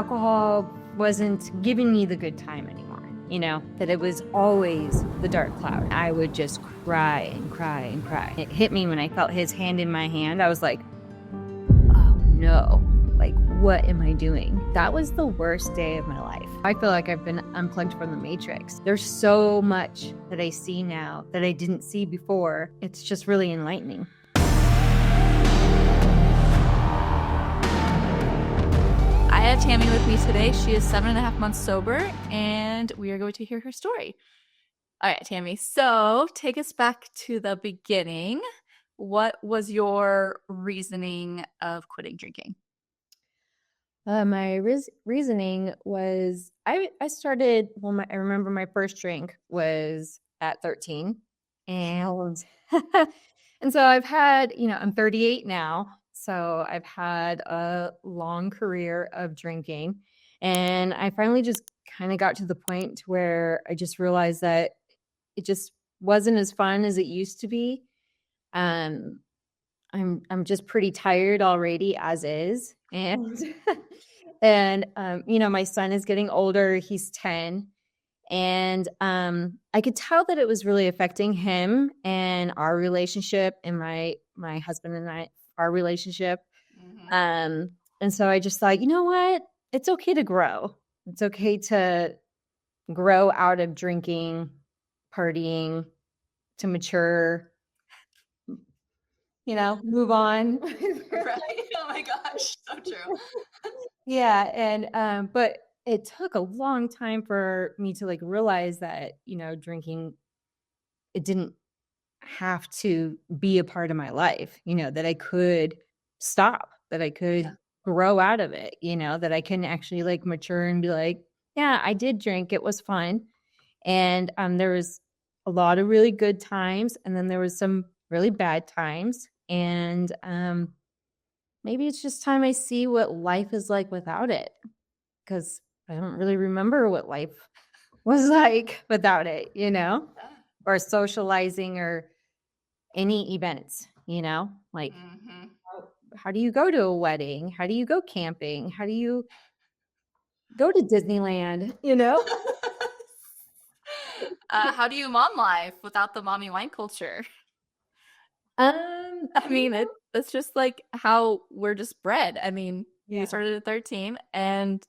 alcohol wasn't giving me the good time anymore, that it was always the dark cloud. I would just cry and cry and cry. It hit me when I felt his hand in my hand. I was like, oh no, like, what am I doing? That was the worst day of my life. I feel like I've been unplugged from the matrix. There's so much that I see now that I didn't see before. It's just really enlightening. I have Tammy with me today. She is 7.5 months sober, and we are going to hear her story. All right, Tammy. So take us back to the beginning. What was your reasoning of quitting drinking? My reasoning was I started, I remember my first drink was at 13. And, and so I've had, I'm 38 now. So I've had a long career of drinking. And I finally just kind of got to the point where I just realized that it just wasn't as fun as it used to be. I'm just pretty tired already as is. And and my son is getting older. He's 10. And I could tell that it was really affecting him and our relationship and my husband and our relationship. Mm-hmm. And so I just thought, you know what? It's okay to grow. It's okay to grow out of drinking, partying, to mature, move on. Right? Oh my gosh, so true. Yeah. And, but it took a long time for me to realize that, drinking, it didn't have to be a part of my life, that I could stop, that I could grow out of it, that I can actually mature and be like, yeah, I did drink. It was fun. And there was a lot of really good times. And then there was some really bad times. And maybe it's just time I see what life is like without it, because I don't really remember what life was like without it, or socializing or any events, mm-hmm. How do you go to a wedding? How do you go camping? How do you go to Disneyland, How do you mom life without the mommy wine culture? I mean, it's just like how we're just bred. I mean, you started at 13 and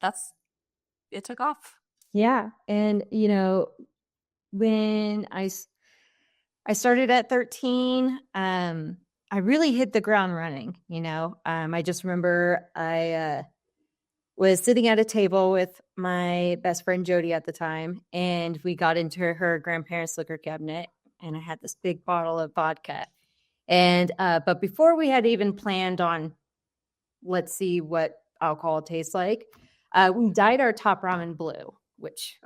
it took off. Yeah. And, when I started at 13, I really hit the ground running, I just remember I was sitting at a table with my best friend Jody at the time, and we got into her grandparents' liquor cabinet, and I had this big bottle of vodka. And but before we had even planned on, let's see what alcohol tastes like, we dyed our top ramen blue, which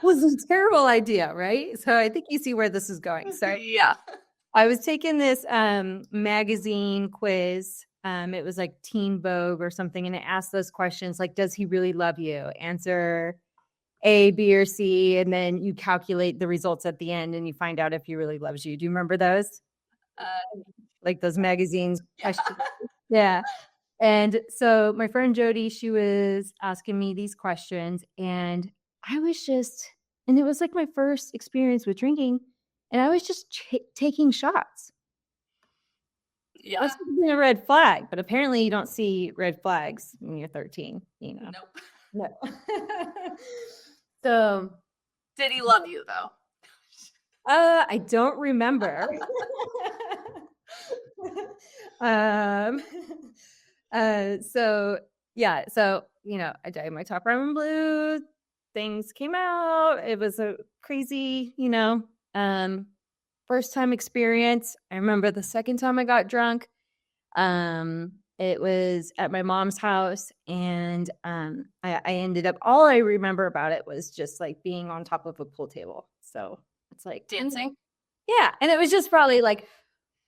was a terrible idea, right? So I think you see where this is going. So yeah, I was taking this magazine quiz. It was like Teen Vogue or something, and it asked those questions like, does he really love you? Answer A, B, or C, and then you calculate the results at the end and you find out if he really loves you. Do you remember those? Like those magazines? Yeah. And so my friend Jody, she was asking me these questions, and I was just, and it was like my first experience with drinking, and I was just taking shots. Yeah. That's a red flag, but apparently you don't see red flags when you're 13, Nope. No. So. Did he love you though? I don't remember. So yeah, so I dyed my top ramen blue. Things came out. It was a crazy, first time experience. I remember the second time I got drunk. It was at my mom's house, and I ended up, all I remember about it was just being on top of a pool table. So it's like dancing. Yeah. And it was just probably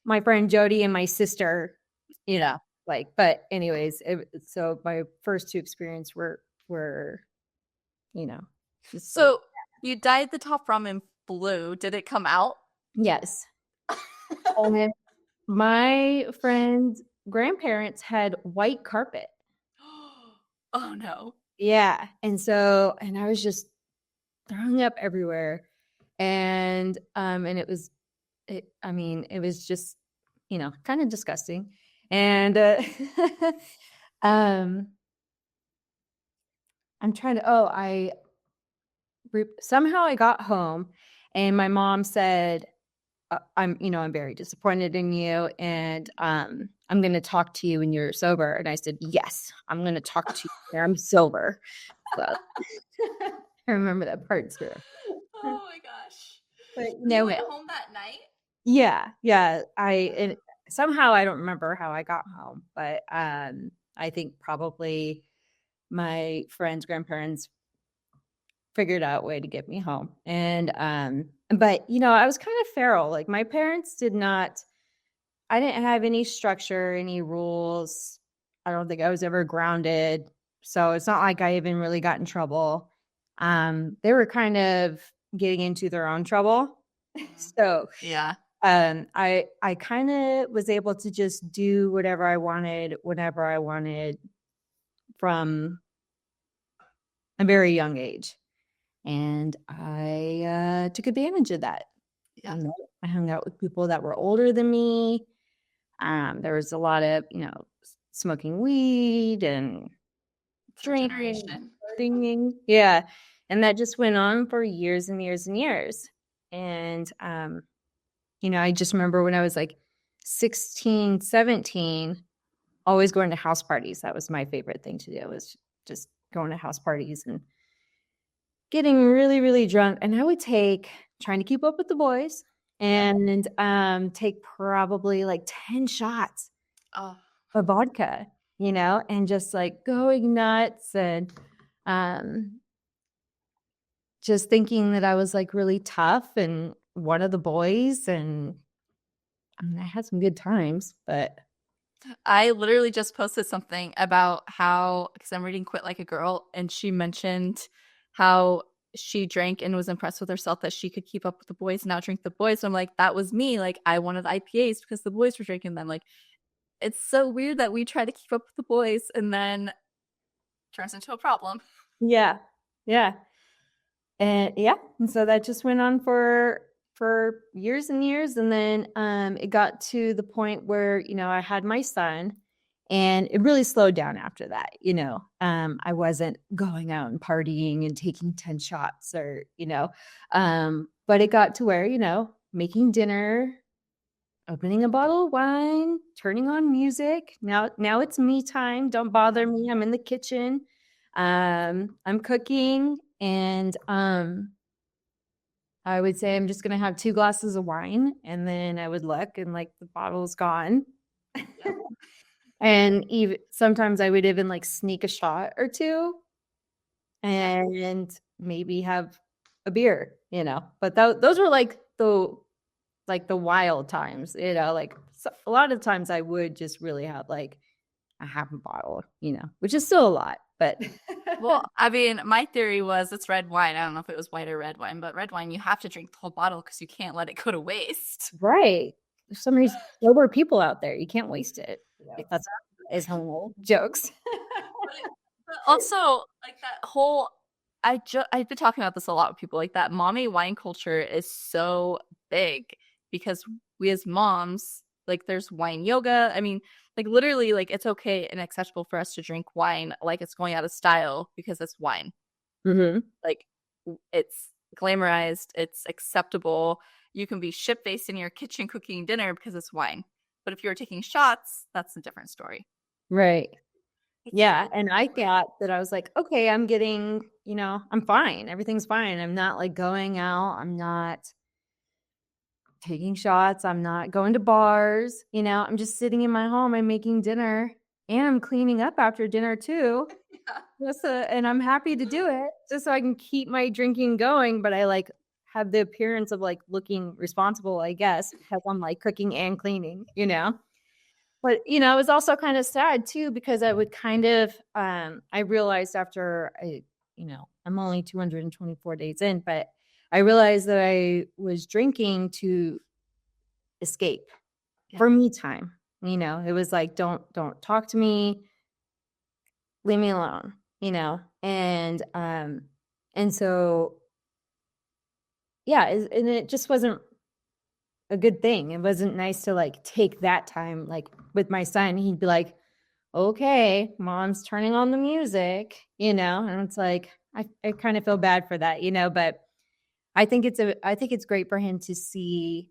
my friend Jody and my sister, but anyways, so my first two experiences were, So you dyed the top ramen blue. Did it come out? Yes. My friend's grandparents had white carpet. Oh no. Yeah. And I was just throwing up everywhere. And I mean, it was just, kind of disgusting. And um I'm trying to somehow I got home and my mom said, I'm very disappointed in you, and I'm going to talk to you when you're sober. And I said, yes, I'm going to talk to you when I'm sober. So I remember that part too. Oh my gosh. But You went home that night? yeah, and somehow I don't remember how I got home, but I think probably my friends' grandparents figured out a way to get me home. And but I was kind of feral. Like my parents did not I didn't have any structure, any rules. I don't think I was ever grounded. So it's not like I even really got in trouble. They were kind of getting into their own trouble. So Yeah. I kind of was able to just do whatever I wanted, whenever I wanted from a very young age. And I took advantage of that. Yeah. I hung out with people that were older than me. There was a lot of, smoking weed and It's our drinking, generation. partying. Yeah. And that just went on for years and years and years. And, I just remember when I was like 16, 17, always going to house parties. That was my favorite thing to do, was just going to house parties and getting really, really drunk. And I would trying to keep up with the boys, and take probably like 10 shots Oh, of vodka, and just like going nuts, and um, just thinking that I was like really tough and one of the boys. And I mean, I had some good times, but I literally just posted something about how, because I'm reading Quit Like a Girl, and she mentioned how she drank and was impressed with herself that she could keep up with the boys and not drink the boys. So I'm like, that was me. Like, I wanted IPAs because the boys were drinking them. Like, it's so weird that we try to keep up with the boys and then turns into a problem. yeah, yeah. And yeah, and so that just went on for years and years. And then it got to the point where, I had my son, and it really slowed down after that. I wasn't going out and partying and taking 10 shots, or, but it got to where, making dinner, opening a bottle of wine, turning on music. Now it's me time. Don't bother me. I'm in the kitchen. I'm cooking, and I would say I'm just gonna have 2 glasses of wine, and then I would look and like the bottle's gone. Yep. And even sometimes I would even like sneak a shot or 2 and maybe have a beer. But those were like the wild times, like a lot of times I would just really have like a half a bottle, which is still a lot, but Well, I mean, my theory was it's red wine. I don't know if it was white or red wine, but red wine, you have to drink the whole bottle because you can't let it go to waste. right. There's some reason sober people out there. You can't waste it. That's Exactly. is whole jokes. But also, like that whole, I've been talking about this a lot with people. Like that mommy wine culture is so big because we as moms, like there's wine yoga. I mean, like literally, like it's okay and acceptable for us to drink wine, like it's going out of style because it's wine. Mm-hmm. Like it's glamorized, it's acceptable. You can be shit faced in your kitchen cooking dinner because it's wine. But if you're taking shots, that's a different story. Right. It's Yeah. so And I thought that I was like, okay, I'm getting, I'm fine. Everything's fine. I'm not like going out. I'm not taking shots. I'm not going to bars. I'm just sitting in my home. I'm making dinner, and I'm cleaning up after dinner too. yeah. And I'm happy to do it just so I can keep my drinking going. But I like have the appearance of like looking responsible, I guess, because I'm like cooking and cleaning. But it was also kind of sad too, because I would kind of I realized after I'm only 224 days in, but I realized that I was drinking to escape, Yeah. for me time. It was like, don't talk to me, leave me alone. and so, yeah, and it just wasn't a good thing. It wasn't nice to like take that time, like with my son, he'd be like, okay, mom's turning on the music, and it's like, I kind of feel bad for that, but I think it's great for him to see.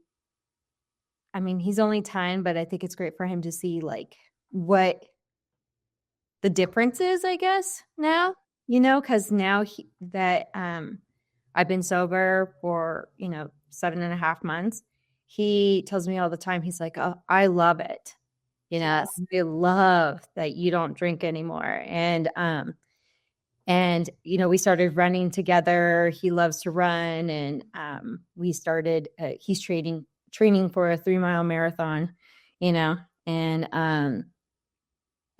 I mean, he's only 10, but I think it's great for him to see like what the difference is, I guess, now, because now that I've been sober for, 7.5 months, he tells me all the time, he's like, oh, I love it. Yes. I love that you don't drink anymore. And we started running together. He loves to run, and we started. He's training for a 3-mile marathon, and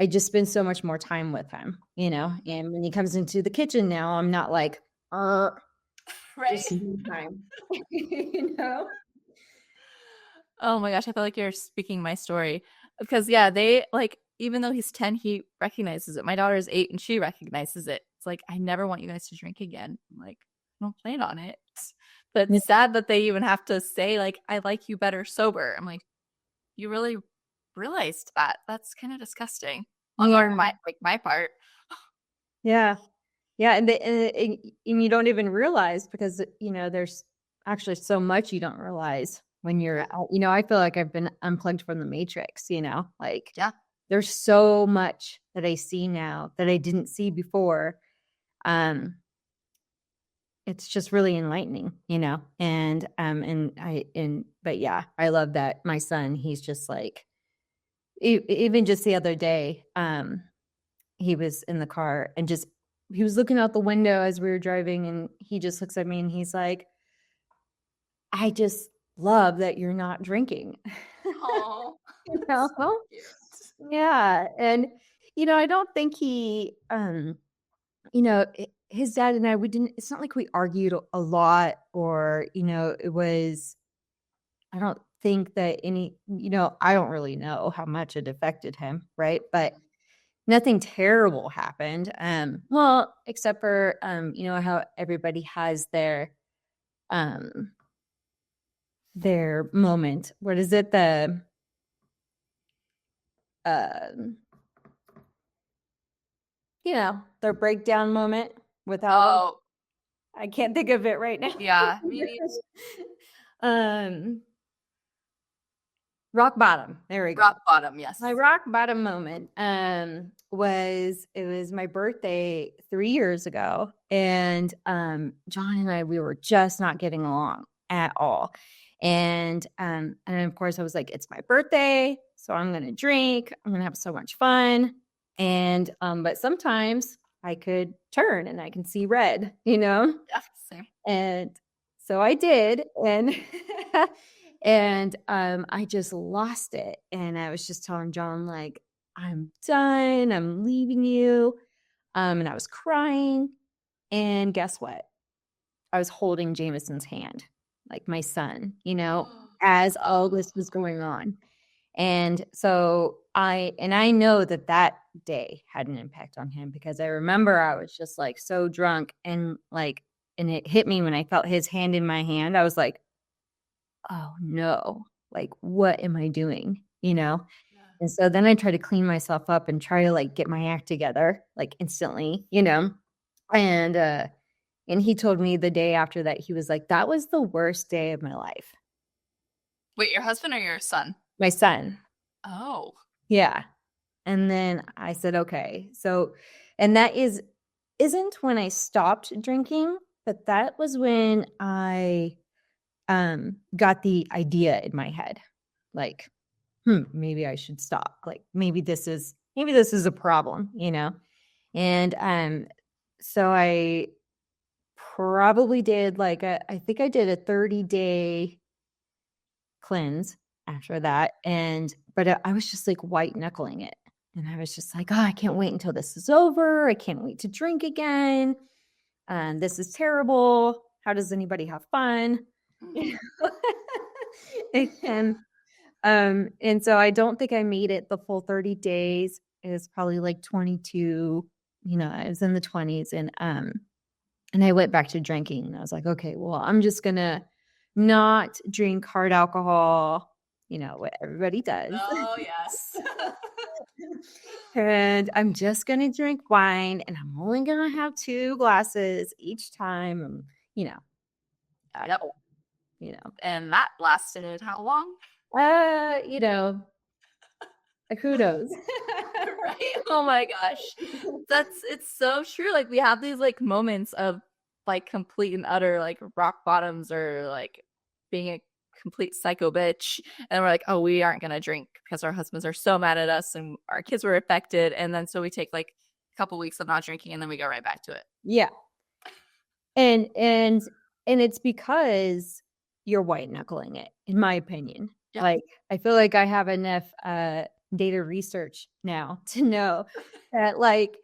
I just spend so much more time with him, And when he comes into the kitchen now, I'm not like, Right. just time, you know. Oh my gosh, I feel like you're speaking my story. Because yeah, they like even though he's 10, he recognizes it. My daughter is 8 and she recognizes it. It's like, I never want you guys to drink again. I'm like, I don't plan on it. But it's sad that they even have to say, like, I like you better sober. I'm like, you really realized that? That's kind of disgusting. On my part. Yeah. Yeah, and you don't even realize because, there's actually so much you don't realize when you're out. I feel like I've been unplugged from the matrix, like Yeah. there's so much that I see now that I didn't see before. It's just really enlightening, but yeah, I love that my son, he's just like, even just the other day, he was in the car and just he was looking out the window as we were driving, and he just looks at me and he's like, I just love that you're not drinking. Oh, You know? Yeah. And I don't think his dad and I, we didn't, it's not like we argued a lot, or it was, I don't think that I don't really know how much it affected him, right? But nothing terrible happened. Well, except for how everybody has their moment. What is it? Um their breakdown moment with alcohol. Oh, I can't think of it right now. yeah. Me um Rock bottom. There we go. rock bottom, yes. My rock bottom moment was my birthday 3 years ago, and John and I, we were just not getting along at all. And of course I was like, it's my birthday, so I'm going to drink. I'm going to have so much fun. And but sometimes I could turn and I can see red, Yeah, same. And so I did, and and I just lost it. And I was just telling John, like, I'm done, I'm leaving you. And I was crying. And guess what? I was holding Jameson's hand, like my son, as all this was going on. And so I know that day had an impact on him, because I remember I was just like so drunk, and it hit me when I felt his hand in my hand. I was like, oh no, like, what am I doing? And so then I tried to clean myself up and try to like get my act together, like instantly, and he told me the day after that, he was like, that was the worst day of my life. Wait, your husband or your son? My son. Oh. Yeah. And then I said, okay. So, and that isn't when I stopped drinking, but that was when I got the idea in my head, like, maybe I should stop. Like, maybe this is a problem, And so I probably did I think I did a 30-day cleanse after that. But I was just like white knuckling it. And I was just like, oh, I can't wait until this is over. I can't wait to drink again. This is terrible. How does anybody have fun? and and so I don't think I made it the full 30 days. It was probably like 22 I was in the 20s, and I went back to drinking, and I was like, okay, well, I'm just gonna not drink hard alcohol, what everybody does. Oh, yes. And I'm just gonna drink wine, and I'm only gonna have 2 glasses each time. You know, uh, Yep. you know, And that lasted how long? uh, you know, who knows? Right? Oh my gosh. It's so true. Like we have these like moments of like complete and utter like rock bottoms or like being a complete psycho bitch. And we're like, oh, we aren't gonna drink because our husbands are so mad at us and our kids were affected. And then so we take like a couple weeks of not drinking and then we go right back to it. Yeah. And it's because you're white knuckling it, in my opinion. Yep. Like, I feel like I have enough data research now to know that, like,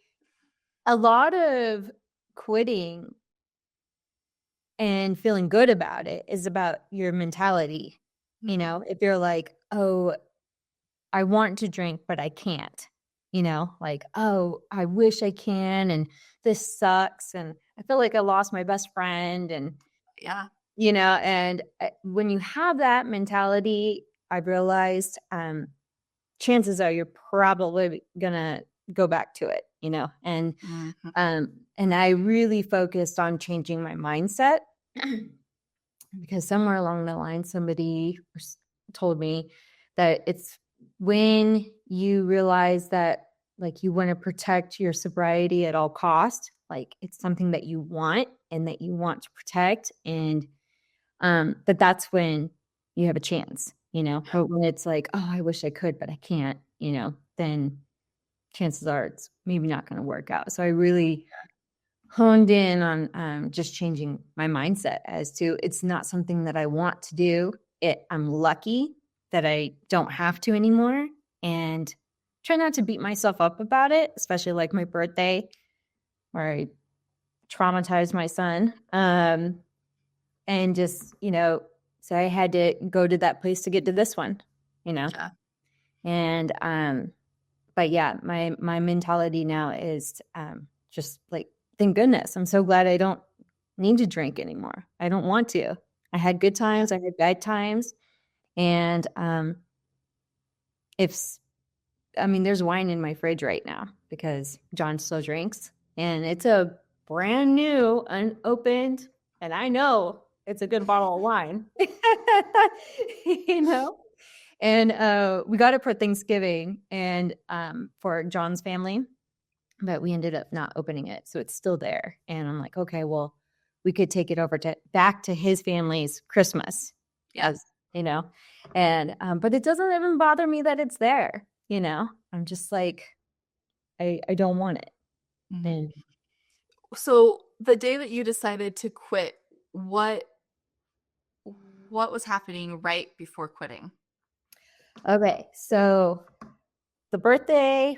a lot of quitting and feeling good about it is about your mentality. If you're like, oh, I want to drink, but I can't, like, oh, I wish I can, and this sucks. And I feel like I lost my best friend. And, Yeah. when you have that mentality, I've realized chances are you're probably going to go back to it, and, and I really focused on changing my mindset because somewhere along the line, somebody told me that it's when you realize that, like, you want to protect your sobriety at all cost, like it's something that you want and that you want to protect, and that's when you have a chance, but when it's like, oh, I wish I could, but I can't, then chances are it's maybe not going to work out. So I really honed in on just changing my mindset as to it's not something that I want to do. I'm lucky that I don't have to anymore, and try not to beat myself up about it, especially like my birthday where I traumatized my son. And just, so I had to go to that place to get to this one, Yeah. and but yeah, my mentality now is just like, thank goodness. I'm so glad I don't need to drink anymore. I don't want to. I had good times, I had bad times. And if there's wine in my fridge right now because John still drinks, and it's a brand new, unopened, and I know it's a good bottle of wine. you know? And we got it for Thanksgiving and for John's family, but we ended up not opening it. So it's still there. And I'm like, okay, well, we could take it over back to his family's Christmas. Yeah. As and but it doesn't even bother me that it's there. I'm just like, I don't want it. And So the day that you decided to quit, what was happening right before quitting? okay, so the birthday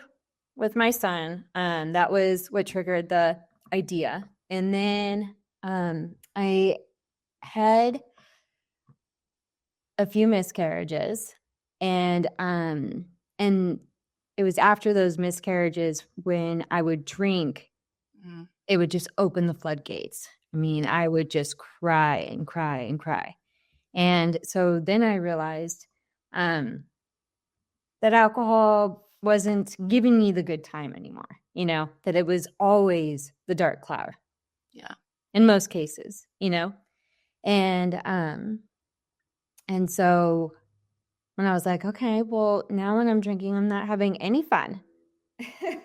with my son, that was what triggered the idea. And then I had a few miscarriages, and it was after those miscarriages when I would drink, it would just open the floodgates. I would just cry and cry and cry. And so then I realized that alcohol wasn't giving me the good time anymore, that it was always the dark cloud. Yeah. In most cases, and so when I was like, okay, well, now when I'm drinking, I'm not having any fun.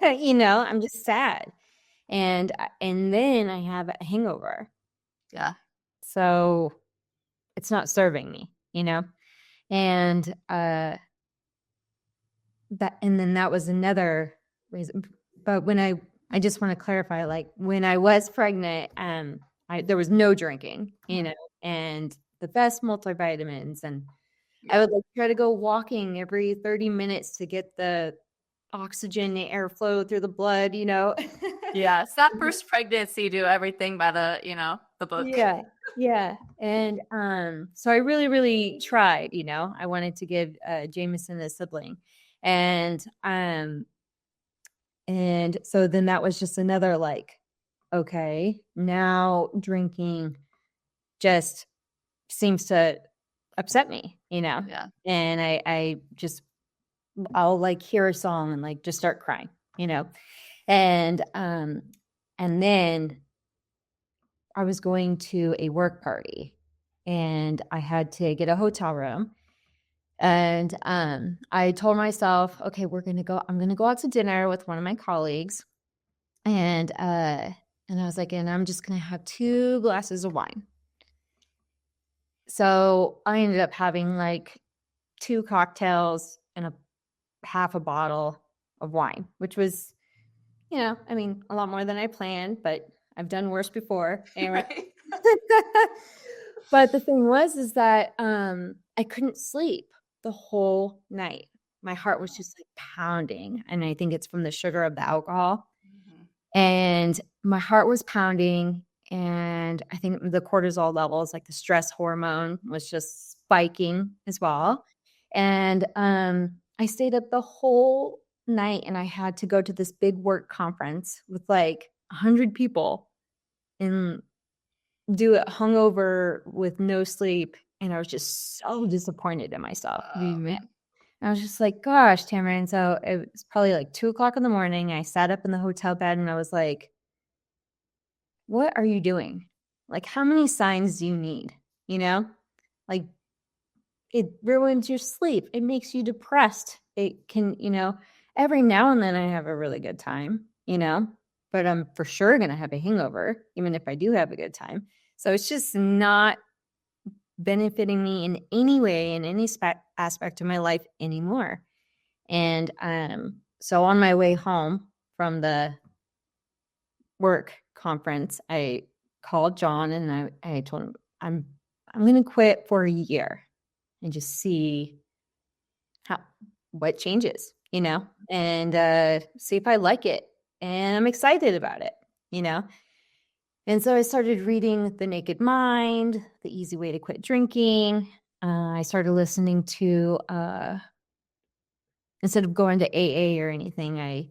I'm just sad. And then I have a hangover. Yeah. So it's not serving me, and that was another reason. But when I just want to clarify, like, when I was pregnant, there was no drinking, and the best multivitamins, and I would try to go walking every 30 minutes to get the oxygen, the airflow through the blood, Yeah. It's that first pregnancy, do everything by the, the book. Yeah. Yeah. And so I really, really tried, I wanted to give Jameson a sibling. And And so then that was just another like, okay, now drinking just seems to upset me, Yeah. and I'll like hear a song and like just start crying, and and then I was going to a work party and I had to get a hotel room. And I told myself, okay, I'm gonna go out to dinner with one of my colleagues. And and I was like, and I'm just gonna have 2 glasses of wine. So I ended up having like 2 cocktails and a half a bottle of wine, which was, I mean, a lot more than I planned, but I've done worse before. And Right. but the thing was is that I couldn't sleep the whole night. My heart was just like pounding, and I think it's from the sugar of the alcohol. Mhm. And my heart was pounding, and I think the cortisol levels, like the stress hormone, was just spiking as well. And I stayed up the whole night, and I had to go to this big work conference with like 100 people and do it hungover with no sleep. And I was just so disappointed in myself. Oh, man. I was just like, gosh, Tamara. So it was probably like 2 o'clock in the morning. I sat up in the hotel bed and I was like, what are you doing? Like, how many signs do you need? You know, like it ruins your sleep. It makes you depressed. It can, every now and then I have a really good time, but I'm for sure going to have a hangover, even if I do have a good time. So it's just not benefiting me in any way, in any aspect of my life anymore. And so on my way home from the work conference, I called John and I told him I'm going to quit for a year and just see how what changes, and see if I like it. And I'm excited about it, you know. And so I started reading The Naked Mind, The Easy Way to Quit Drinking. I started listening to instead of going to AA or anything,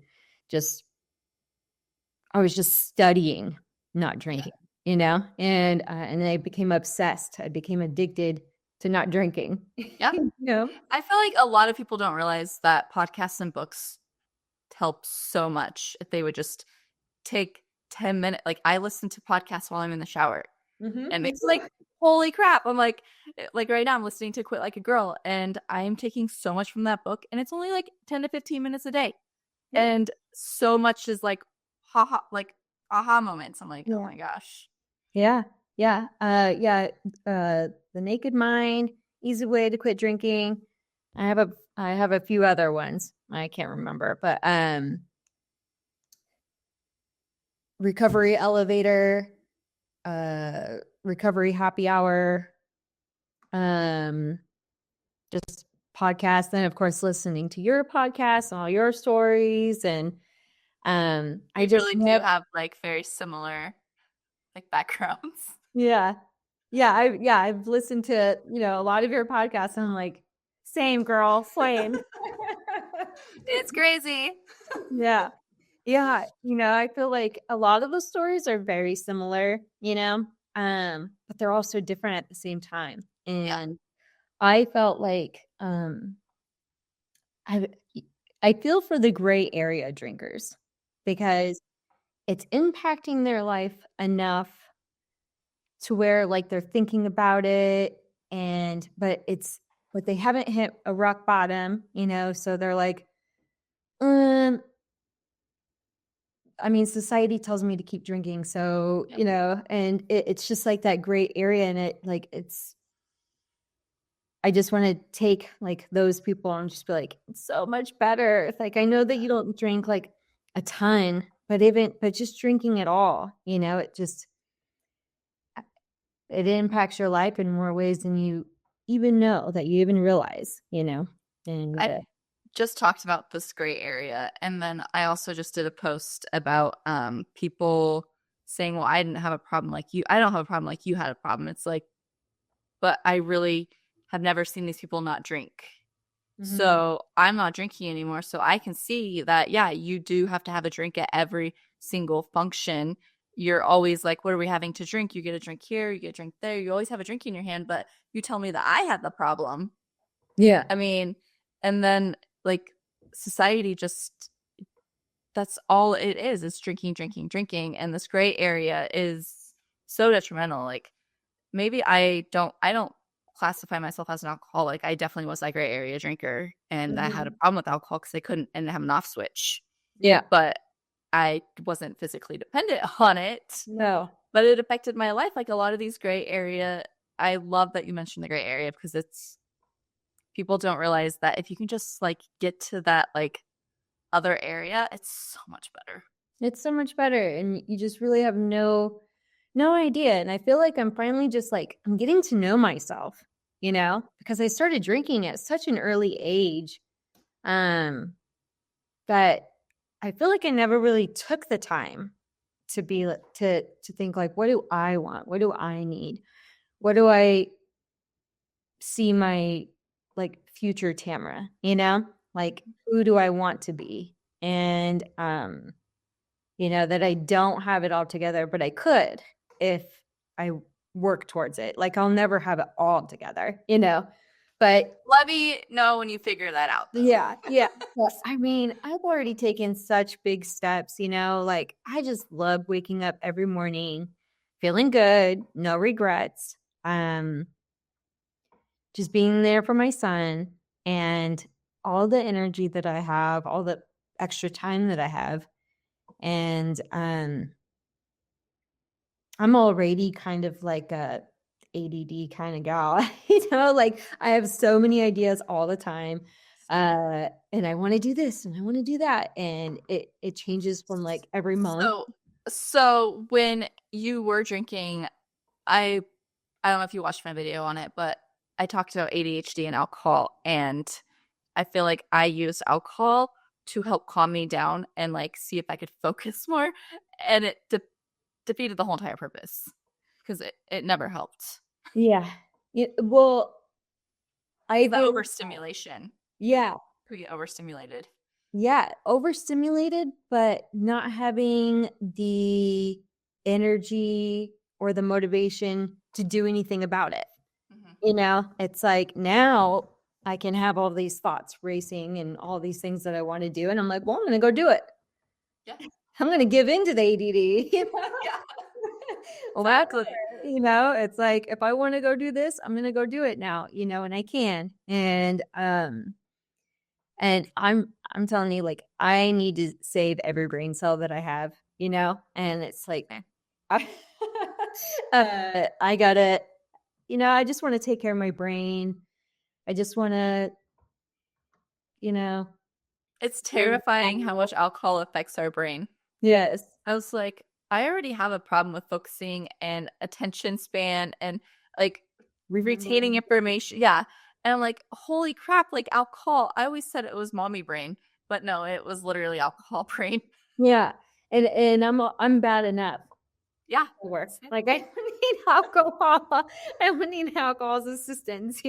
just I was just studying not drinking, and I became obsessed. I became addicted to not drinking. Yeah. you know? I feel like a lot of people don't realize that podcasts and books help so much if they would just take 10 minutes. Like, I listen to podcasts while I'm in the shower, and it's like, holy crap. I'm like right now I'm listening to Quit Like a Girl, and I'm taking so much from that book, and it's only like 10 to 15 minutes a day. Yeah. And so much is like, haha, like aha moments. I'm like, oh Yeah. my gosh. Yeah. Yeah. The Naked Mind, Easy Way to Quit Drinking. I have a few other ones. I can't remember, but Recovery Elevator, Recovery Happy Hour, um, just podcasts, and of course listening to your podcast and all your stories. And I We just really do have like very similar like backgrounds. yeah. I've listened to, a lot of your podcasts, and I'm like, same girl, same. It's crazy. Yeah. Yeah, I feel like a lot of the stories are very similar, but they're also different at the same time. Yeah. And I felt like I I feel for the gray area drinkers because it's impacting their life enough to where like they're thinking about it, but they haven't hit a rock bottom, so they're like, um I mean, society tells me to keep drinking, so, Yep. and it's just like that gray area, and I just want to take like those people and just be like, it's so much better. It's like, I know that you don't drink like a ton, but just drinking at all, it impacts your life in more ways than you even know that you even realize, and I just talked about this gray area, and then I also just did a post about people saying, well, I didn't have a problem like you. I don't have a problem like you had a problem. It's like, but I really have never seen these people not drink. Mhm. So I'm not drinking anymore. So I can see that, yeah, you do have to have a drink at every single function. You're always like, what are we having to drink? You get a drink here, you get a drink there. You always have a drink in your hand, but you tell me that I had the problem. Yeah. I mean, and then like society just, that's all it is. It's drinking, drinking, drinking. And this gray area is so detrimental. Like maybe I don't classify myself as an alcoholic. I definitely was that gray area drinker, and I had a Mhm. problem with alcohol because I couldn't and have an off switch. Yeah. But I wasn't physically dependent on it. No. But it affected my life. Like a lot of these gray area, I love that you mentioned the gray area because it's people don't realize that if you can just like get to that like other area, it's so much better. It's so much better, and you just really have no idea, and I feel like I'm finally just, like, I'm getting to know myself, because I started drinking at such an early age, um, that I feel like I never really took the time to be li to think, like, "What do I want? What do I need? What do I see my, like, future Tamara?" You know? Like, who do I want to be? And, that I don't have it all together, but I could if I work towards it. Like, I'll never have it all together. But Let me know when you figure that out, though. yeah, yeah. But I mean, I've already taken such big steps. Like, I just love waking up every morning feeling good, no regrets. Um, just being there for my son and all the energy that I have, all the extra time that I have. And I'm already kind of like a ADD kind of gal, like I have so many ideas all the time. And I want to do this and I want to do that. And it changes from like every month. So, so when you were drinking, I I don't know if you watched my video on it, but I talked about ADHD and alcohol, and I feel like I used alcohol to help calm me down and like see if I could focus more, and it defeated the whole entire purpose because it never helped. Yeah. Well, It's I've the been, overstimulation. yeah, Could get overstimulated. yeah, overstimulated, but not having the energy or the motivation to do anything about it. Hmm. It's like now I can have all these thoughts racing and all these things that I want to do. And I'm like, well, I'm going to go do it. Yeah. I'm going to give in to the ADD. Yeah. Well, that's Exactly. fair. It's like, if I want to go do this, I'm going to go do it now, and I can. And I'm telling you, like, I need to save every brain cell that I have, and it's like, Okay. I, I gotta, I just want to take care of my brain. I just want to, you know, It's learn. terrifying how much alcohol affects our brain. Yes. I was like, I already have a problem with focusing and attention span and like retaining Remembering. information. Yeah. And I'm like, holy crap, like alcohol. I always said it was mommy brain, but no, it was literally alcohol brain. Yeah. And I'm bad enough Yeah. to work. Same. Like, I don't need alcohol. I don't need alcohol's assistance.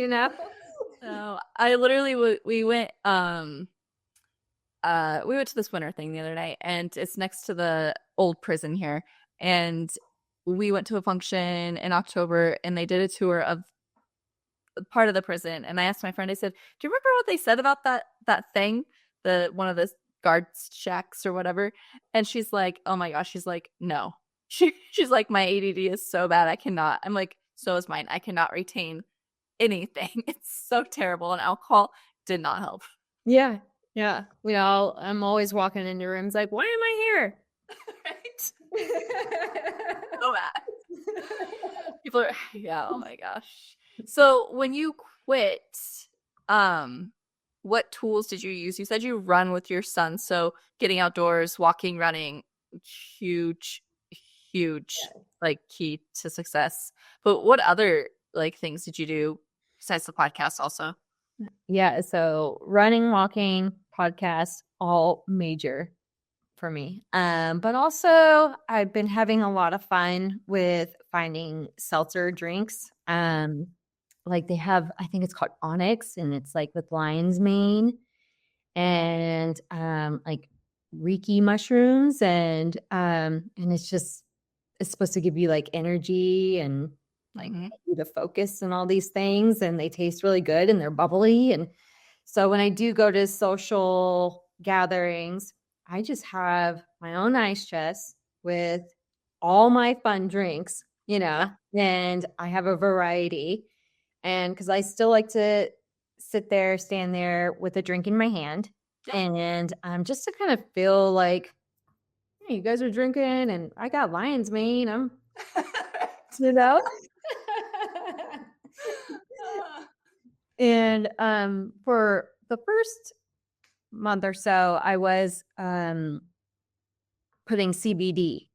So I literally we went to this winter thing the other night, and it's next to the old prison here, and we went to a function in October, and they did a tour of part of the prison, and I asked my friend, I said, do you remember what they said about that thing, the one of the guard shacks or whatever? And she's like, oh my gosh, she's like, no. She's like, my ADD is so bad, I cannot. I'm like, so is mine, I cannot retain anything. It's so terrible, and alcohol did not help. Yeah. Yeah. I'm always walking into rooms like, why am I here? Right. So bad. People are, yeah, oh my gosh. So when you quit, um, what tools did you use? You said you run with your son, so getting outdoors, walking, running, huge, huge like key to success. But what other like things did you do besides the podcast also? Yeah. So running, walking, podcast, all major for me. But also I've been having a lot of fun with finding seltzer drinks. like they have, I think it's called onyx, and it's like with lion's mane and like reiki mushrooms, and it's supposed to give you like energy and like Mm-hmm. get you to focus and all these things, and they taste really good and they're bubbly. And so when I do go to social gatherings, I just have my own ice chest with all my fun drinks, and I have a variety. And because I still like to stand there with a drink in my hand, and just to kind of feel like, hey, you guys are drinking, and I got lion's mane. You know. And for the first month or so, I was putting CBD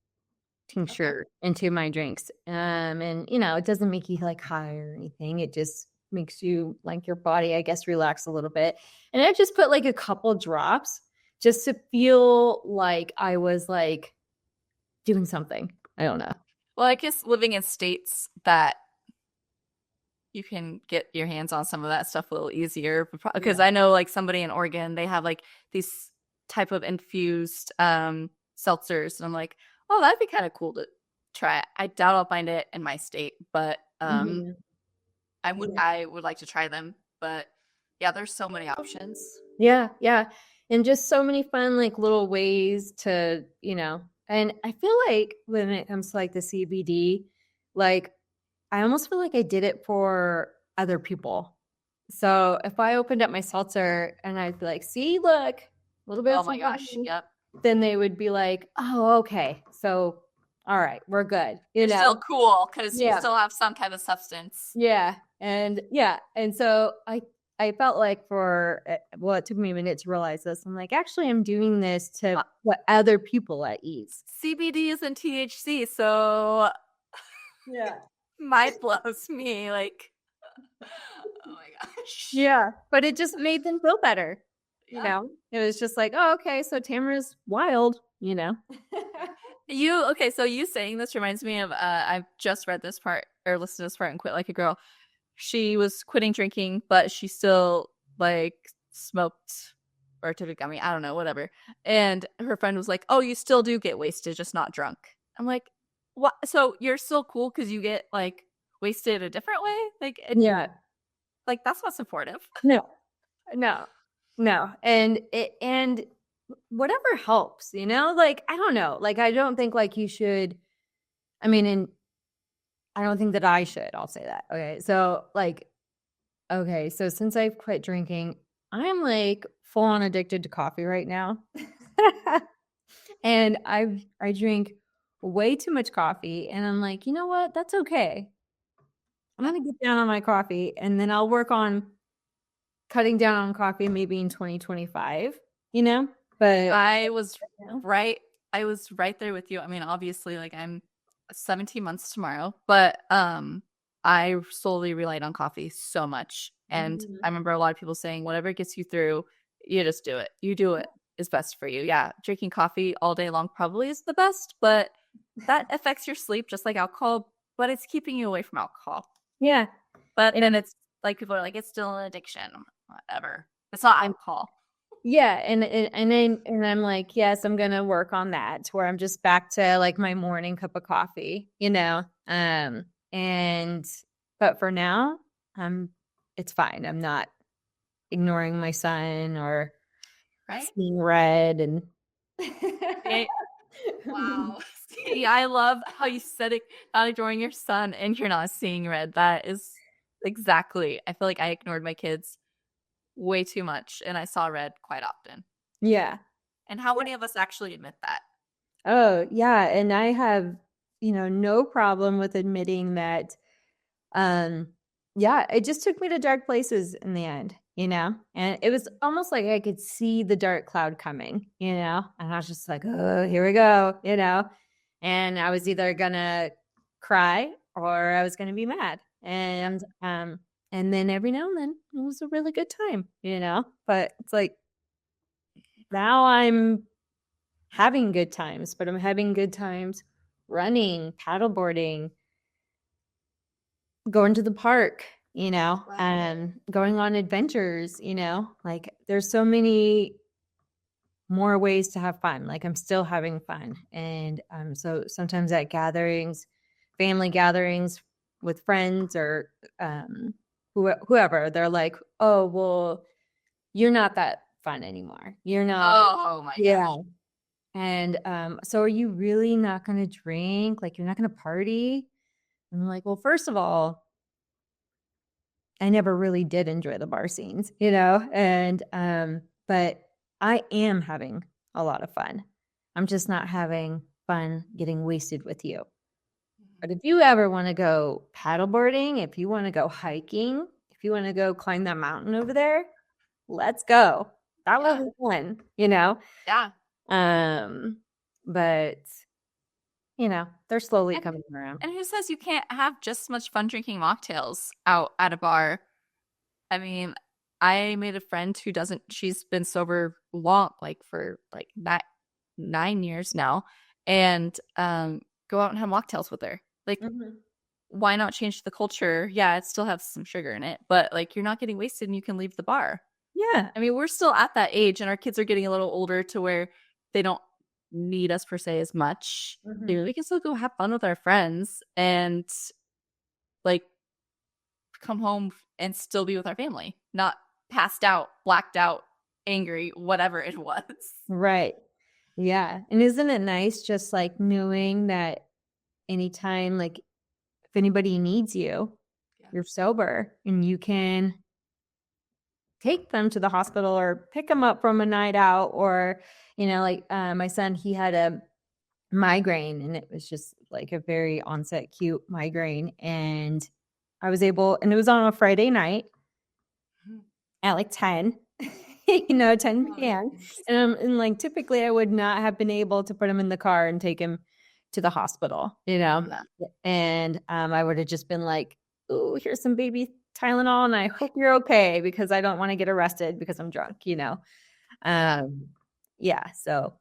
tincture into my drinks. And it doesn't make you like high or anything. It just makes you like your body, I guess, relax a little bit. And I just put like a couple drops just to feel like I was like doing something. I don't know. Well, I guess living in states that you can get your hands on some of that stuff a little easier, because I know like somebody in Oregon, they have like these type of infused seltzers, and I'm like, oh, that'd be kind of cool to try. I doubt I'll find it in my state, but Mhm. I would like to try them. But yeah, there's so many options. Yeah, yeah. And just so many fun, like little ways to, and I feel like when it comes to like the CBD, like I almost feel like I did it for other people. So if I opened up my seltzer and I'd be like, see, look, a little bit Oh of my gosh, CBD, yep. then they would be like, oh, okay. So, all right, we're good. You're still cool because you Yeah. still have some kind of substance. Yeah. And so I felt like it took me a minute to realize this. I'm like, actually, I'm doing this to what other people at ease. CBD isn't THC, so Yeah. mind blows me. Like, oh my gosh. Yeah. But it just made them feel better. Yeah. It was just like, oh, okay. So Tamara's wild. Okay, so you saying this reminds me of I've just read this part or listened to this part and Quit Like a Girl. She was quitting drinking, but she still like smoked or took a gummy, I don't know, whatever. And her friend was like, oh, you still do get wasted, just not drunk. I'm like, what? So you're still cool because you get like wasted a different way? Yeah. Like that's not supportive. No. No. No. And whatever helps, like I don't know. Like I don't think like you should, I mean, and I don't think that I should. I'll say that. Okay. So like, okay, so since I've quit drinking, I'm like full on addicted to coffee right now. And I drink way too much coffee, and I'm like, you know what? That's okay. I'm gonna get down on my coffee, and then I'll work on cutting down on coffee maybe in 2025, But I was right. I was right there with you. I mean, obviously, like I'm 17 months tomorrow, but I solely relied on coffee so much. And I remember a lot of people saying, whatever gets you through, you just do it. You do it is best for you. Yeah, drinking coffee all day long probably is the best, but that affects your sleep just like alcohol, but it's keeping you away from alcohol. Yeah. But then it's like people are like, it's still an addiction. Whatever. It's not alcohol. Yeah, and I'm like, yes, I'm gonna work on that to where I'm just back to like my morning cup of coffee, and but for now, it's fine. I'm not ignoring my son or seeing red and wow. See, I love how you said it, not ignoring your son and you're not seeing red. That is exactly. I feel like I ignored my kids way too much and I saw red quite often. Yeah. And how many of us actually admit that? Oh, yeah, and I have, no problem with admitting that yeah, it just took me to dark places in the end, And it was almost like I could see the dark cloud coming, And I was just like, "Oh, here we go," And I was either gonna cry or I was gonna be mad. And then every now and then it was a really good time, But it's like now I'm having good times, but I'm having good times running, paddleboarding, going to the park, going on adventures, like there's so many more ways to have fun. Like I'm still having fun. And so sometimes at gatherings, family gatherings with friends or whoever, they're like, oh, well, you're not that fun anymore. You're not. Oh my Yeah. gosh. And so are you really not going to drink? Like you're not going to party? And I'm like, well, first of all, I never really did enjoy the bar scenes, and but I am having a lot of fun. I'm just not having fun getting wasted with you. But if you ever want to go paddleboarding, if you want to go hiking, if you want to go climb that mountain over there, let's go. That Yeah. was fun, Yeah. But they're slowly coming around. And who says you can't have just as much fun drinking mocktails out at a bar? I mean, I made a friend who doesn't, she's been sober long, like for like 9 years now, and go out and have mocktails with her. Like, Mhm. why not change the culture? Yeah, it still has some sugar in it, but like you're not getting wasted and you can leave the bar. Yeah. I mean, we're still at that age and our kids are getting a little older to where they don't need us per se as much. Mhm. We can still go have fun with our friends and like come home and still be with our family, not passed out, blacked out, angry, whatever it was. Right. Yeah. And isn't it nice just like knowing that anytime, like if anybody needs you, Yeah. you're sober and you can take them to the hospital or pick them up from a night out or, like my son, he had a migraine and it was just like a very onset cute migraine. And I was able, and it was on a Friday night at like 10, 10 p.m. And like typically I would not have been able to put him in the car and take him to the hospital, and I would have just been like, oh, here's some baby Tylenol and I hope you're okay because I don't want to get arrested because I'm drunk, yeah, so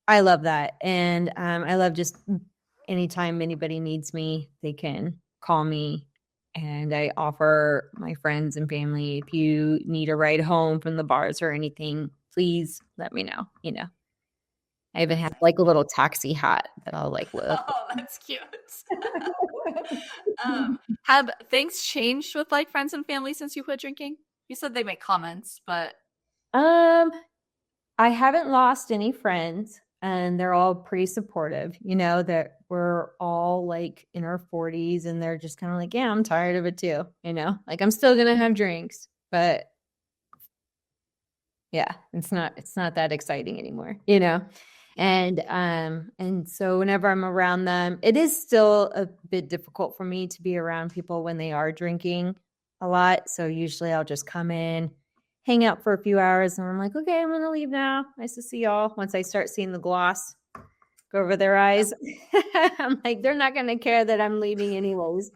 I love that. And I love just anytime anybody needs me, they can call me. And I offer my friends and family, if you need a ride home from the bars or anything, please let me know. I even have like a little taxi hat that I'll like lift. Oh, that's cute. Have things changed with like friends and family since you quit drinking? You said they make comments, but I haven't lost any friends and they're all pretty supportive, that we're all like in our 40s and they're just kind of like, yeah, I'm tired of it too, like I'm still going to have drinks, but yeah, it's not that exciting anymore, and so whenever I'm around them, it is still a bit difficult for me to be around people when they are drinking a lot. So usually I'll just come in, hang out for a few hours, and I'm like, okay, I'm gonna leave now. Nice to see y'all. Once I start seeing the gloss go over their eyes, I'm like, they're not gonna care that I'm leaving anyways,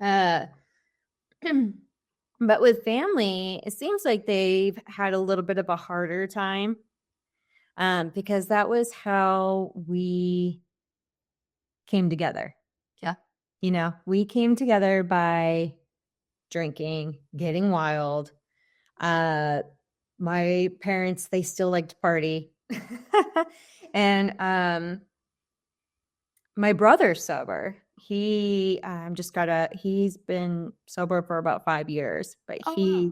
uh but with family, it seems like they've had a little bit of a harder time, because that was how we came together. yeah. We came together by drinking, getting wild. My parents, they still like to party. And my brother's sober. He's been sober for about 5 years, but Oh,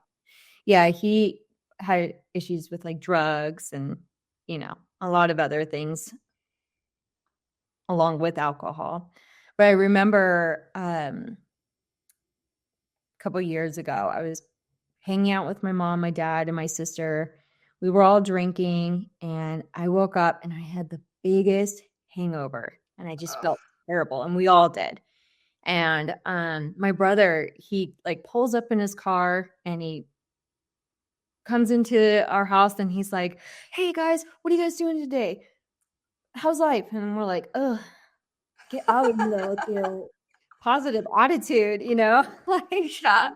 wow. he had issues with like drugs and, a lot of other things along with alcohol. But I remember a couple years ago, I was hanging out with my mom, my dad, and my sister. We were all drinking, and I woke up and I had the biggest hangover, and I just felt terrible, and we all did. And my brother, he like pulls up in his car and he comes into our house and he's like, "Hey guys, what are you guys doing today? How's life?" And we're like, "Ugh, get out of here with your positive attitude," like Yeah.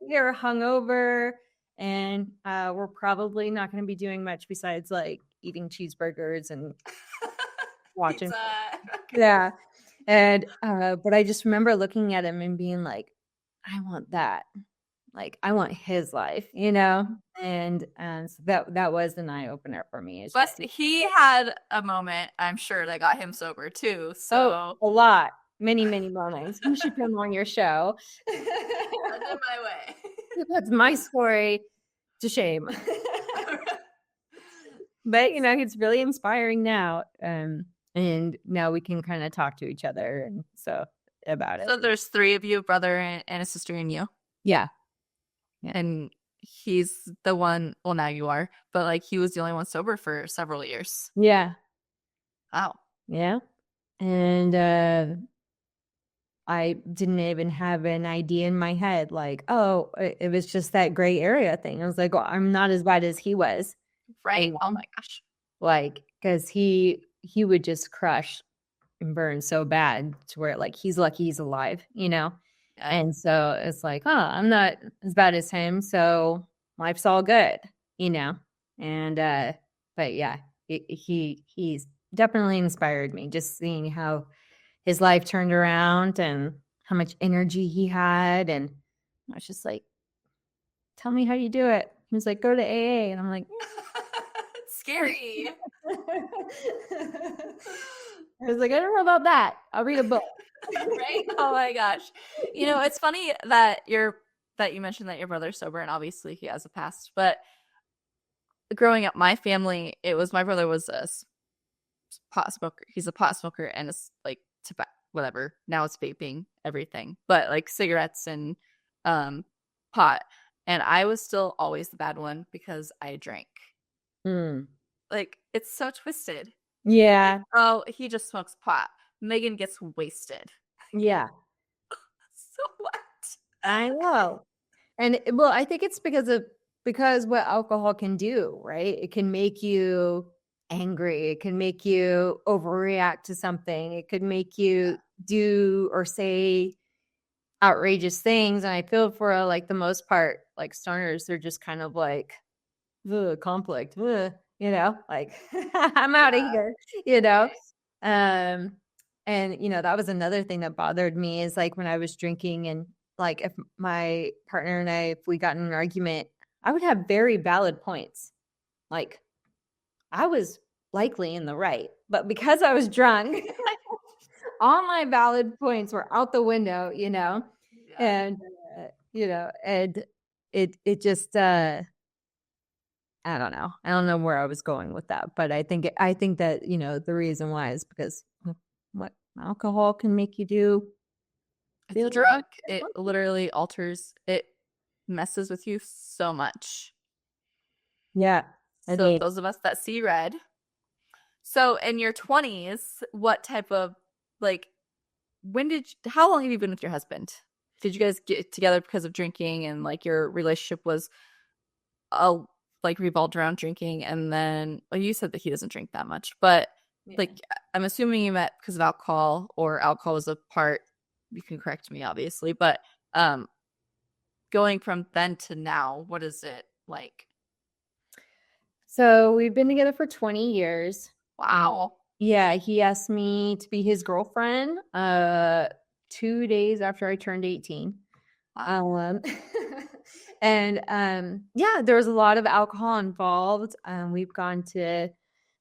we're hungover and we're probably not going to be doing much besides like eating cheeseburgers and watching. Pizza. Yeah. And but I just remember looking at him and being like, I want that. Like, I want his life, you know? And so that was an eye opener for me. It's But just he had a moment, I'm sure, that got him sober too. oh, So a lot. Many, many moments. You should come on your show. send him my way. He puts my story to shame. But, it's really inspiring now, and now we can kinda talk to each other and so about it. So there's three of you, a brother and a sister and you. Yeah. Yeah. And he's the one, well, now you are, but like he was the only one sober for several years. Yeah. Wow. Yeah. And, I didn't even have an idea in my head, like, oh, it was just that gray area thing. I was like, "Well, I'm not as bad as he was." Right. And, Oh my gosh. like, because he would just crush and burn so bad to where, like, he's lucky he's alive, you know? Yeah. And so it's like, "Oh, I'm not as bad as him, so life's all good," you know? And, but yeah, he's definitely inspired me just seeing how his life turned around and how much energy he had, and I was just like, "Tell me how you do it." He was like, "Go to AA," and I'm like, It's scary. I was like, "I don't know about that. I'll read a book." Right? Oh my gosh. It's funny that you mentioned that your brother's sober and obviously he has a past, but growing up, my family, my brother was a pot smoker. He's a pot smoker and it's like tobacco, whatever. Now it's vaping, everything, but like cigarettes and pot. And I was still always the bad one because I drank. Mm. Like it's so twisted. Like, Yeah, oh, he just smokes pot. Megan gets wasted. yeah, So what? I know. And well, I think it's because what alcohol can do, right? It can make you angry. It can make you overreact to something. It could make you do or say outrageous things. And I feel for like the most part, like stoners, they're just kind of like, ugh, conflict, ugh, like I'm out of Yeah. here, you know. Um, and that was another thing that bothered me is like when I was drinking and like if my partner and if we got in an argument, I would have very valid points. Like I was likely in the right, but because I was drunk, all my valid points were out the window, Yeah. and and it just I don't know. I don't know where I was going with that, but I think that, the reason why is because what alcohol can make you do. It's a drug. It literally alters, it messes with you so much. Yeah. I So mean, those of us that see red. So in your 20s, what type of like how long have you been with your husband? Did you guys get together because of drinking and like your relationship was uh like revolved around drinking and then well, you said that he doesn't drink that much, but yeah. like I'm assuming you met because of alcohol or alcohol was a part, you can correct me obviously, but um going from then to now, what is it like? So we've been together for 20 years. Wow. Yeah, he asked me to be his girlfriend 2 days after I turned 18. Wow. Um, and yeah, there was a lot of alcohol involved. We've gone to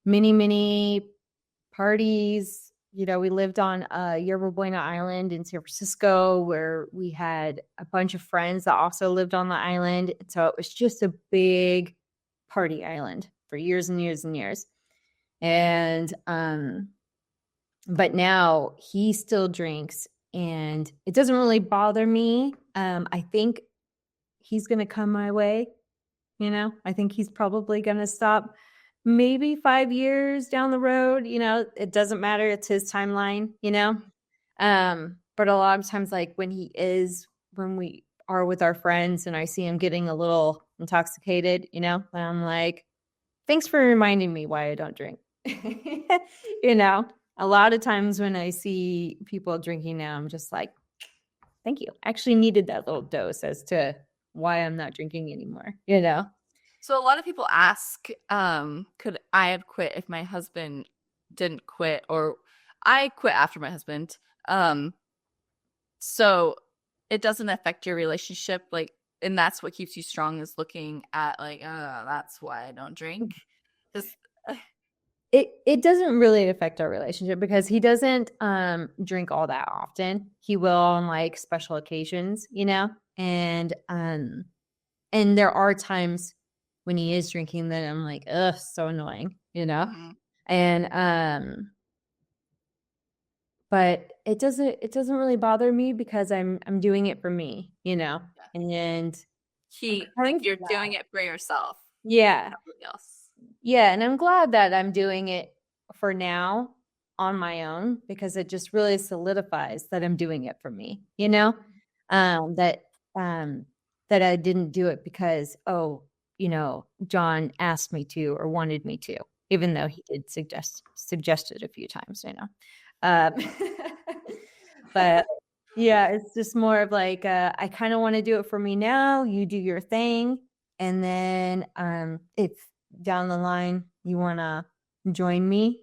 many, many parties. We lived on Yerba Buena Island in San Francisco where we had a bunch of friends that also lived on the island. So it was just a big party island for years and years and years. And but now he still drinks and it doesn't really bother me. I think he's going to come my way. I think he's probably going to stop maybe 5 years down the road. It doesn't matter. It's his timeline. But a lot of times, like when we are with our friends and I see him getting a little intoxicated, I'm like, thanks for reminding me why I don't drink. you know, a lot of times when I see people drinking now, I'm just like, thank you. I actually needed that little dose as to why I'm not drinking anymore. So a lot of people ask, could I have quit if my husband didn't quit, or I quit after my husband. So it doesn't affect your relationship, like, and that's what keeps you strong is looking at like, that's why I don't drink. Just It doesn't really affect our relationship because he doesn't drink all that often. He will on like special occasions, you know? And there are times when he is drinking that I'm like, ugh, so annoying, you know? Mhm. And but it doesn't really bother me because I'm doing it for me, you know? Yeah. And I'm Like kind of you're glad. doing it for yourself, Yeah. nobody else. Yeah, and I'm glad that I'm doing it for now on my own because it just really solidifies that I'm doing it for me, you know? That um that I didn't do it because, oh, John asked me to or wanted me to, even though he did suggest it a few times, you know. Um but yeah, it's just more of like I kind of want to do it for me now, you do your thing, and then if down the line you want to join me,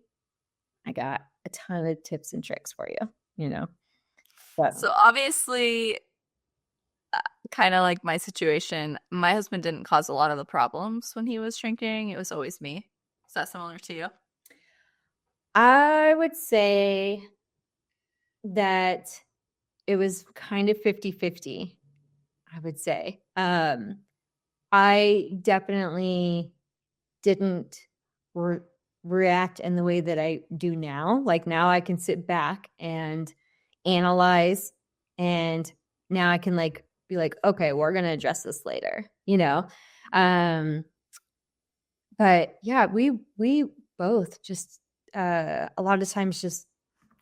I got a ton of tips and tricks for you, you know. But So obviously, kind of like my situation, my husband didn't cause a lot of the problems when he was drinking. It was always me. Is that similar to you? I would say that it was kind of 50-50. I would say. I definitely didn't re- react in the way that I do now. Like now I can sit back and analyze, and now I can like be like, okay, we're going to address this later, you know? Um but yeah, we both just a lot of times just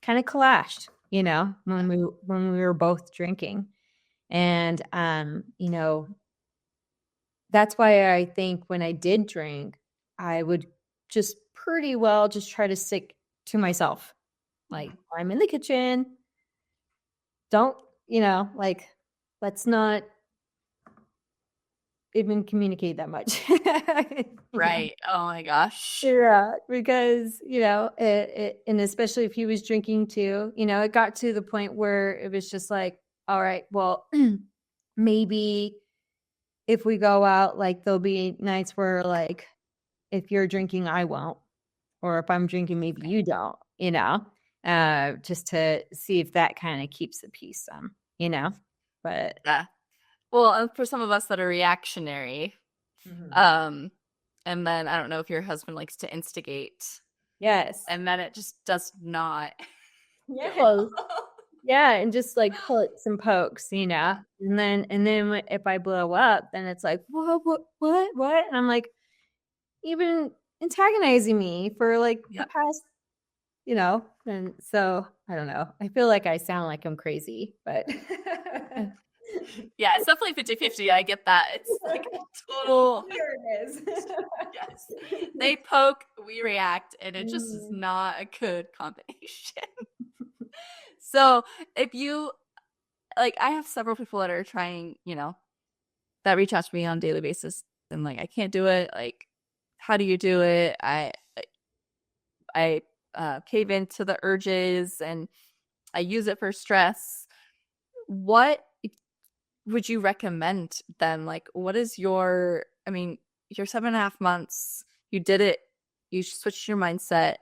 kind of clashed, you know, when we were both drinking. And that's why I think when I did drink, I would just pretty well just try to stick to myself. Like, Mhm. I'm in the kitchen. Don't, like, let's not even communicate that much. You know? Right. Oh my gosh. Yeah, because, and especially if he was drinking too, it got to the point where it was just like, all right, well, maybe if we go out, like, there'll be nights where, like, if you're drinking, I won't. Or if I'm drinking, maybe you don't, just to see if that kind of keeps the peace some, you know? But Yeah. Well, for some of us that are reactionary, Mhm. um, and then I don't know if your husband likes to instigate, Yes. and then it just does not go Yes. well. Yeah, and just like puts and pokes, Yeah. and then if I blow up, then it's like, what? And I'm like, you've been antagonizing me for like the Yep. past, and so I don't know. I feel like I sound like I'm crazy, but Yeah, it's definitely 50-50. I get that. It's like a total here it is. yes. They poke, we react, and it just is Mm. not a good combination. So, if you like I have several people that are trying, that reach out to me on a daily basis and like I can't do it. Like, how do you do it? I cave into the urges and I use it for stress. What would you recommend then? Like, what is your, I mean, you're 7.5 months, you did it, you switched your mindset.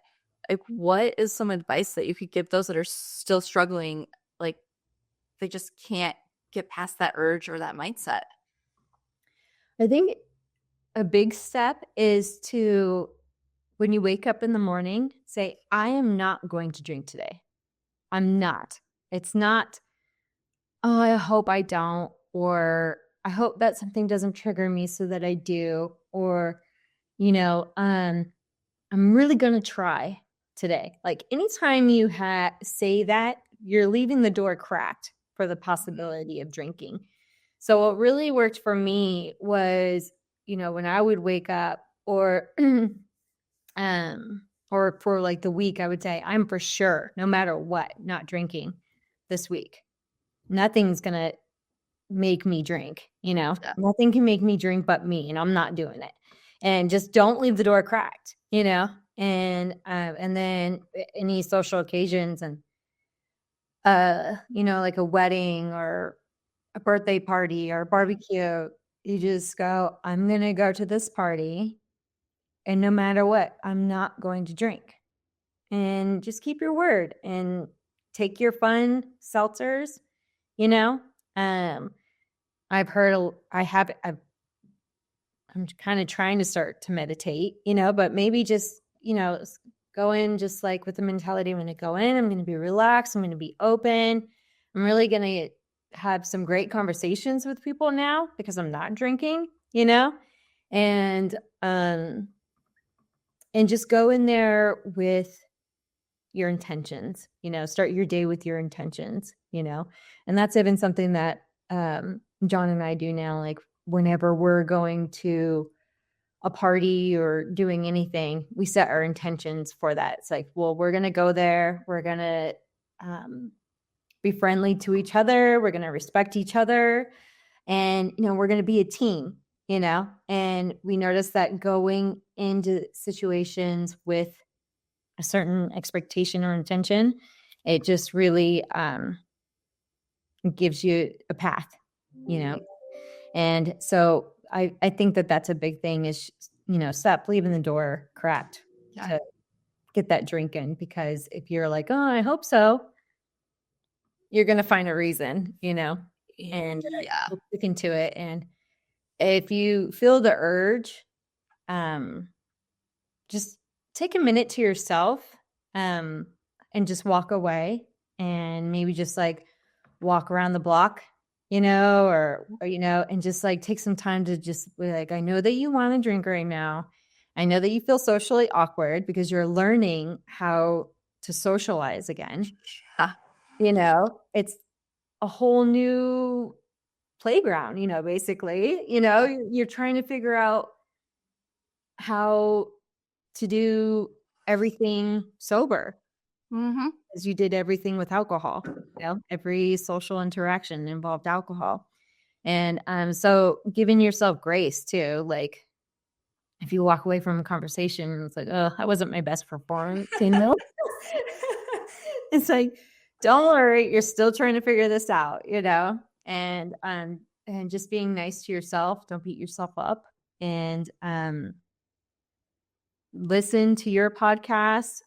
Like, what is some advice that you could give those that are still struggling? Like, they just can't get past that urge or that mindset. I think a big step is to, when you wake up in the morning, say, I am not going to drink today. I'm not. It's not, oh, I hope I don't, or I hope that something doesn't trigger me so that I do, or, you know, um, I'm really going to try today. Like anytime you say that, you're leaving the door cracked for the Mhm. possibility of drinking. So what really worked for me was, when I would wake up or for like the week, I would say, I'm for sure, no matter what, not drinking this week. Nothing's going to make me drink, Yeah. nothing can make me drink but me, and I'm not doing it. And just don't leave the door cracked, and then any social occasions and, like a wedding or a birthday party or a barbecue, you just go, I'm going to go to this party. And no matter what, I'm not going to drink. And just keep your word and take your fun seltzers, you know? Um, I've heard, I'm kind of trying to start to meditate, but maybe just, go in just like with the mentality, I'm going to go in, I'm going to be relaxed, I'm going to be open. I'm really going to have some great conversations with people now because I'm not drinking, and, um, and just go in there with your intentions, start your day with your intentions, and that's even something that, John and I do now, like whenever we're going to a party or doing anything, we set our intentions for that. It's like, well, we're going to go there. We're going to be friendly to each other. We're going to respect each other. And, we're going to be a team, and we notice that going into situations with a certain expectation or intention, it just really gives you a path, and so I think that that's a big thing is, stop leaving the door cracked to get that drink in, because if you're like, oh, I hope so, you're going to find a reason, and you'll stick into it. And if you feel the urge, just take a minute to yourself, and just walk away and maybe just like walk around the block, or and just like take some time to just be like, I know that you want to drink right now. I know that you feel socially awkward because you're learning how to socialize again. It's a whole new playground, basically, you're trying to figure out how to do everything sober, as you did everything with alcohol. Every social interaction involved alcohol. And so giving yourself grace too, like if you walk away from a conversation, it's like, oh, that wasn't my best performance, It's like, don't worry, you're still trying to figure this out, and just being nice to yourself. Don't beat yourself up, and listen to your podcast.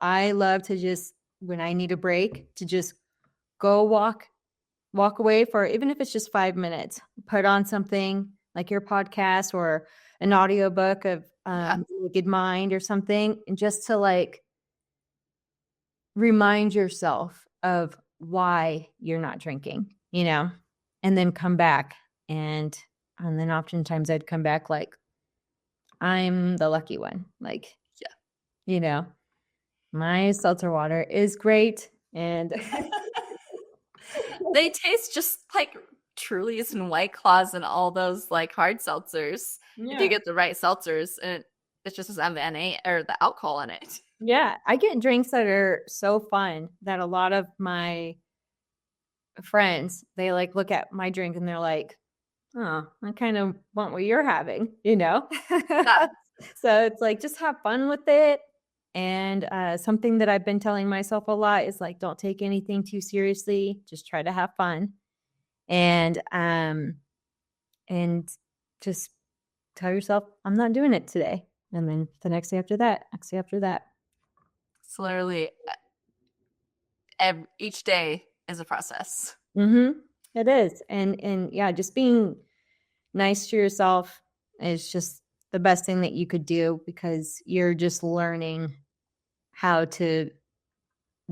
I love to just, when I need a break, to just go walk away for, even if it's just 5 minutes, put on something like your podcast or an audiobook of Good Mind or something, and just to like remind yourself of why you're not drinking, and then come back. And then oftentimes I'd come back like, I'm the lucky one. Like, my seltzer water is great. And they taste just like Trulies and White Claws and all those like hard seltzers. If you get the right seltzers, and it just has MNA or the alcohol in it. Yeah, I get drinks that are so fun that a lot of my friends, they like look at my drink and they're like, oh, I kind of want what you're having, So it's like, just have fun with it. And something that I've been telling myself a lot is like, don't take anything too seriously. Just try to have fun. And just tell yourself, I'm not doing it today. And then the next day after that, It's literally each day is a process. It is. And yeah, just being nice to yourself is just the best thing that you could do, because you're just learning how to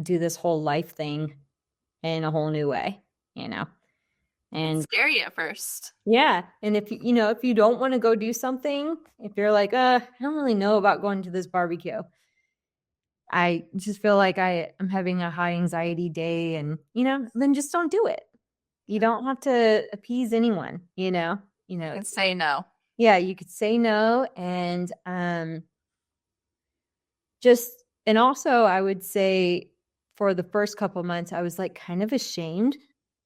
do this whole life thing in a whole new way, and it's scary at first. Yeah. And if if you don't want to go do something, if you're like, I don't really know about going to this barbecue, I just feel like I'm having a high anxiety day, and then just don't do it. You don't have to appease anyone, And say no. Yeah, you could say no. And and also I would say for the first couple months, I was like kind of ashamed,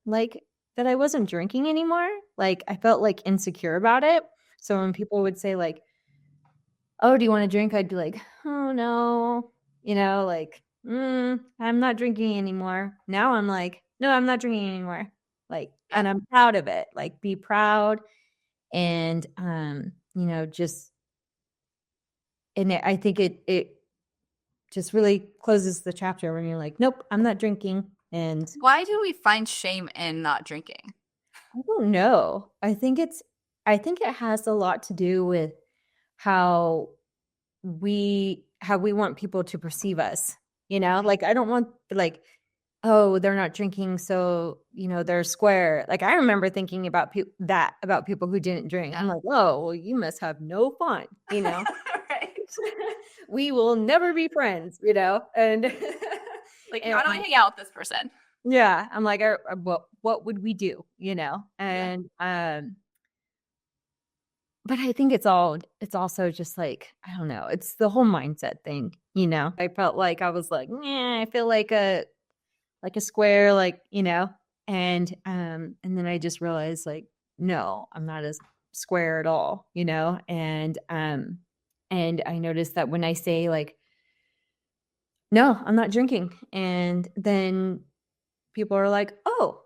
like that I wasn't drinking anymore. Like I felt like insecure about it. So when people would say like, oh, do you want to drink? I'd be like, oh no, like, I'm not drinking anymore. Now I'm like, no, I'm not drinking anymore. Like, Yeah. and I'm proud of it. Like, be proud and, just, and I think it just really closes the chapter when you're like, nope, I'm not drinking. And Why do we find shame in not drinking? I don't know. I think it has a lot to do with how we want people to perceive us, like I don't want like, oh, they're not drinking, so they're square. Like I remember thinking about that about people who didn't drink. I'm Yeah. like, oh, well, you must have no fun. Right. We will never be friends, and Like, and I don't like, hang out with this person. yeah, I'm like, what would we do, Yeah. and but I think it's also just like, I don't know, it's the whole mindset thing, I felt like I was like, yeah, I feel like a square, like, and then I just realized like, no, I'm not as square at all, and I noticed that when I say like, no, I'm not drinking, and then people are like, oh,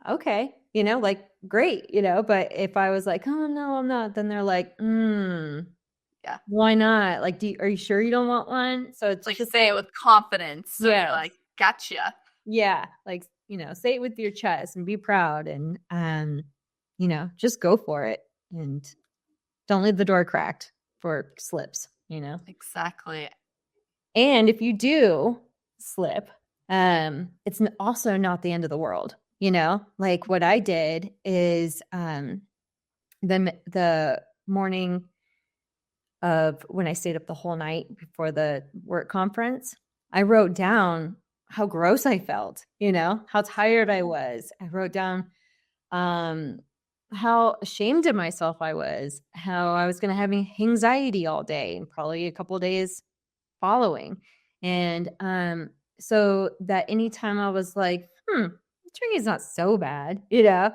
okay, like great, but if I was like, oh no, I'm not, then they're like, Yeah. why not? Like, are you sure you don't want one? So it's Like, just, say it with confidence. So you're yes. like, gotcha. Yeah, like, say it with your chest and be proud and, just go for it and don't leave the door cracked for slips. Exactly. And if you do slip, it's also not the end of the world, Like what I did is, the morning of when I stayed up the whole night before the work conference, I wrote down how gross I felt, how tired I was. I wrote down um how ashamed of myself I was, how I was going to have anxiety all day and probably a couple of days following. And so that anytime I was like, drinking is not so bad, I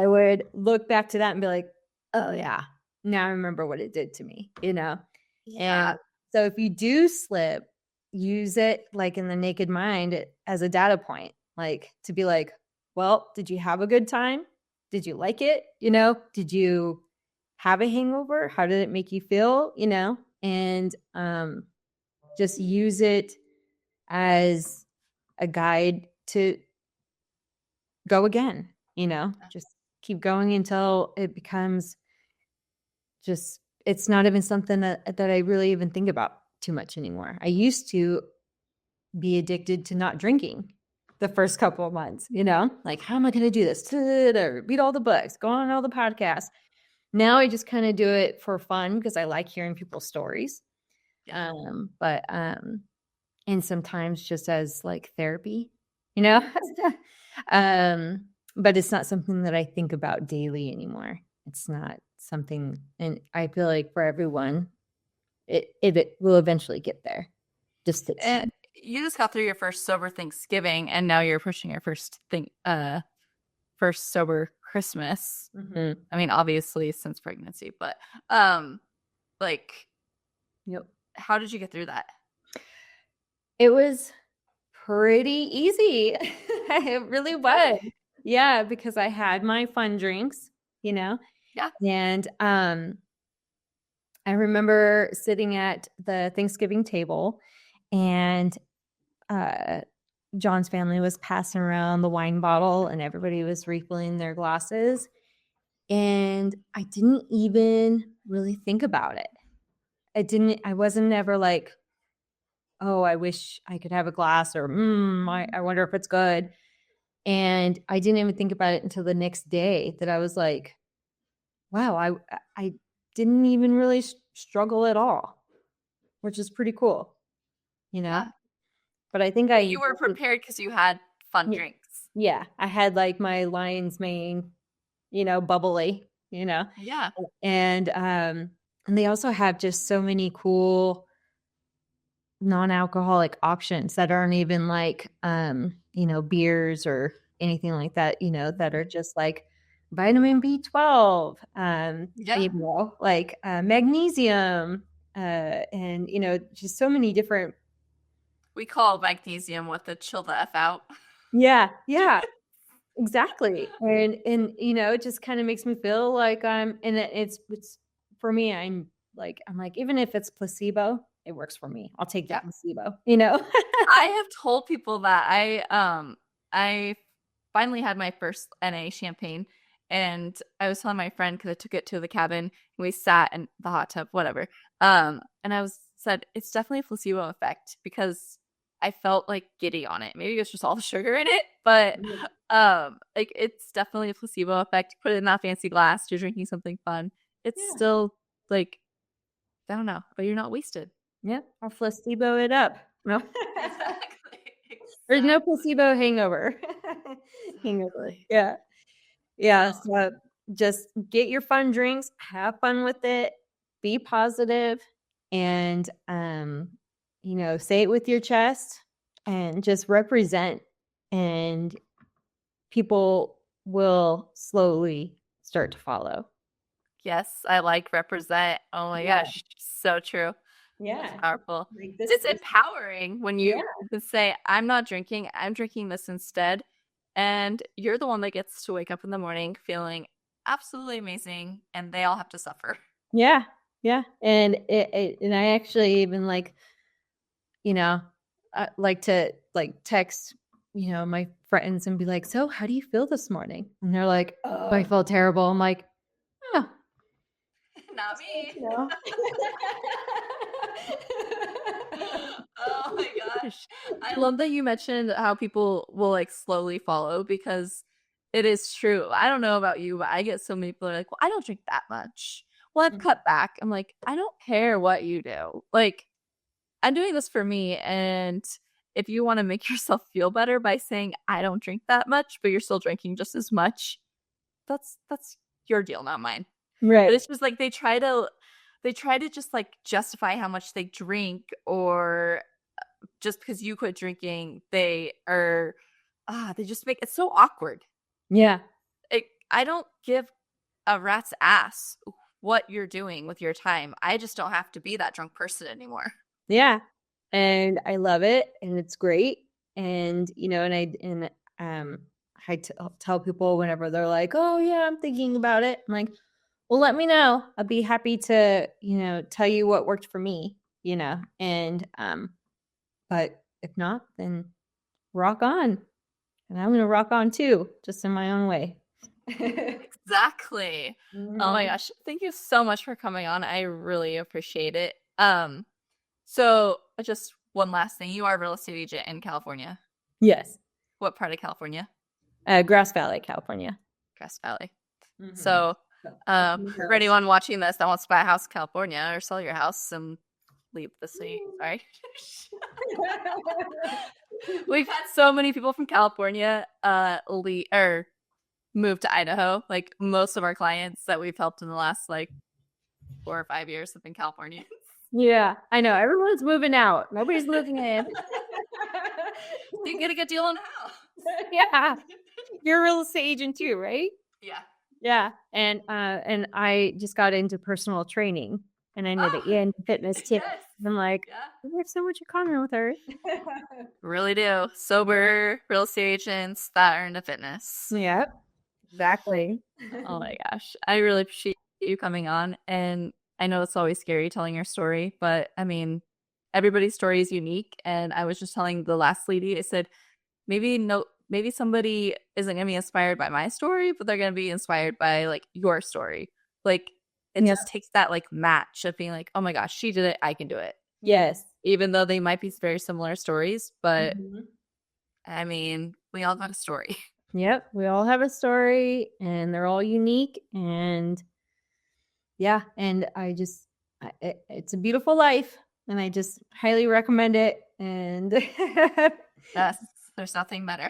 would look back to that and be like, oh yeah, now I remember what it did to me. And Yeah. so if you do slip, use it like in the naked mind as a data point, like to be like, well, did you have a good time? Did you like it? Did you have a hangover? How did it make you feel? And just use it as a guide to go again, just keep going until it becomes just, it's not even something that I really even think about too much anymore. I used to be addicted to not drinking the first couple of months, like, how am I going to do this? Read all the books, go on all the podcasts. Now I just kind of do it for fun because I like hearing people's stories. Yeah. But and sometimes just as like therapy, you know? um, but it's not something that I think about daily anymore. It's not something, and I feel like for everyone, it will eventually get there. Just takes And time. you just got through your first sober Thanksgiving, and now you're pushing your first sober Christmas. Mhm. I mean, obviously since pregnancy, but um, like, Yep. how did you get through that? It was pretty easy. It really Good. was. Yeah, because I had my fun drinks, you know, Yeah. and I remember sitting at the Thanksgiving table, and uh, John's family was passing around the wine bottle, and everybody was refilling their glasses. And I didn't even really think about it. I wasn't ever like, oh, I wish I could have a glass, or I wonder if it's good. And I didn't even think about it until the next day that I was like, wow, I didn't even really struggle at all, which is pretty cool, you know? Yeah. But I think I You were prepared because you had fun yeah, drinks. yeah, I had like my lion's mane, bubbly, Yeah. and they also have just so many cool non-alcoholic options that aren't even like, beers or anything like that, that are just like vitamin B12, Yeah. like magnesium, and just so many different. We call magnesium what the chill the F out. Yeah, yeah. Exactly. And it just kind of makes me feel like it's for me, I'm like, even if it's placebo, it works for me. I'll take the Yeah. placebo. I have told people that I finally had my first NA champagne, and I was telling my friend because I took it to the cabin and we sat in the hot tub, whatever. And I was said it's definitely a placebo effect because I felt like giddy on it. Maybe it's just all the sugar in it, but like it's definitely a placebo effect. You put it in that fancy glass, you're drinking something fun. It's Yeah. still like I don't know, but you're not wasted. Yeah. I'll placebo it up. No. Exactly. There's no Exactly. placebo hangover. Hangover. Exactly. Yeah. Yeah. Oh, So just get your fun drinks, have fun with it, be positive, and say it with your chest and just represent. And people will slowly start to follow. yes, I like represent. Oh my Yeah. gosh, so true. That's Yeah. powerful. Like It's this. empowering when Yeah. you can say, I'm not drinking, I'm drinking this instead. And you're the one that gets to wake up in the morning feeling absolutely amazing, and they all have to suffer. Yeah. Yeah. And I actually even you know, I like to text, my friends and be like, "So, how do you feel this morning?" And they're like, "Oh, I felt terrible." I'm like, "Oh, Not that's good me. to know." Oh my gosh. I love that you mentioned how people will like slowly follow because it is true. I don't know about you, but I get so many people are like, well, I don't drink that much. Well, I've cut back. I'm like, I don't care what you do. Like, I'm doing this for me. And if you want to make yourself feel better by saying I don't drink that much, but you're still drinking just as much, that's your deal, not mine. But Right. it's just like they try to just like justify how much they drink or just because you quit drinking, they just make it so awkward. Yeah. I don't give a rat's ass what you're doing with your time. I just don't have to be that drunk person anymore. Yeah. And I love it and it's great. And um tell people whenever they're like, "Oh yeah, I'm thinking about it." I'm like, "Well, let me know. I'll be happy to, tell you what worked for me. And but if not, then rock on. And I'm going to rock on too, just in my own way." Exactly. Oh my Mhm. gosh. Thank you so much for coming on. I really appreciate it. So just one last thing. You are a real estate agent in California. Yes. What part of California? Grass Valley, California. Grass Valley. Mhm. So, So, for anyone watching this that wants to buy a house in California or sell your house and leave the city, sorry. We've had so many people from California move to Idaho. Like most of our clients that we've helped in the last like 4 or 5 years have been Californians. Yeah, I know. Everyone's moving out. Nobody's moving in. So you get a good deal on a house. Yeah. You're a real estate agent too, right? Yeah. Yeah. And I just got into personal training and I know that Oh, you're into fitness too. yes. I'm like, Yeah. we have so much in common with her. Really do. Sober real estate agents that are into fitness. Yep. Exactly. Oh my gosh. I really appreciate you coming on. And I know it's always scary telling your story, but I mean, everybody's story is unique. And I was just telling the last lady, I said, maybe somebody isn't gonna be inspired by my story, but they're gonna be inspired by like your story. Like it Yep. just takes that like match of being like, oh my gosh, she did it, I can do it. Yes. Even though they might be very similar stories, but Mhm. I mean, we all got a story. Yep. We all have a story and they're all unique. And yeah. And it's a beautiful life. And I just highly recommend it. And Yes, there's nothing better.